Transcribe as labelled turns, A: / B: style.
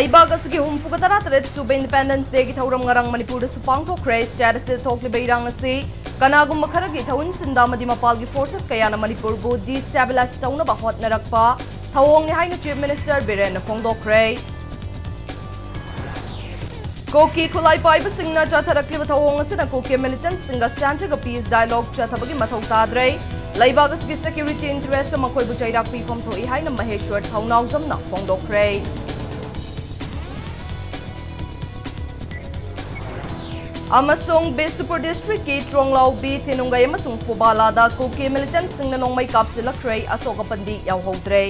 A: Laibag asigi humfuga taratret sube Independence Day ki thauram ngarang Manipur da supang thokre status de thokle beirang asi kanagum makharagi thawin sinda madi mapal gi forces kayana Manipur bu destabilize tawna ba hotnarakpa thawong ni haina Chief Minister Biren phongdokre Koki khulai paiba singna chatharakliba thawong asina koki militants singa santaga peace dialogue chathabagi mathau tadre Laibag asigi security interest makoi bu chairak pi phom thoi haina Maheshwar thawnau jamna phongdokre Amasung Bestupur district ki Tronglau bi Tinungai amasung Fubala da Koki militant singna nongmai kapsilakre asokapandi yauhodre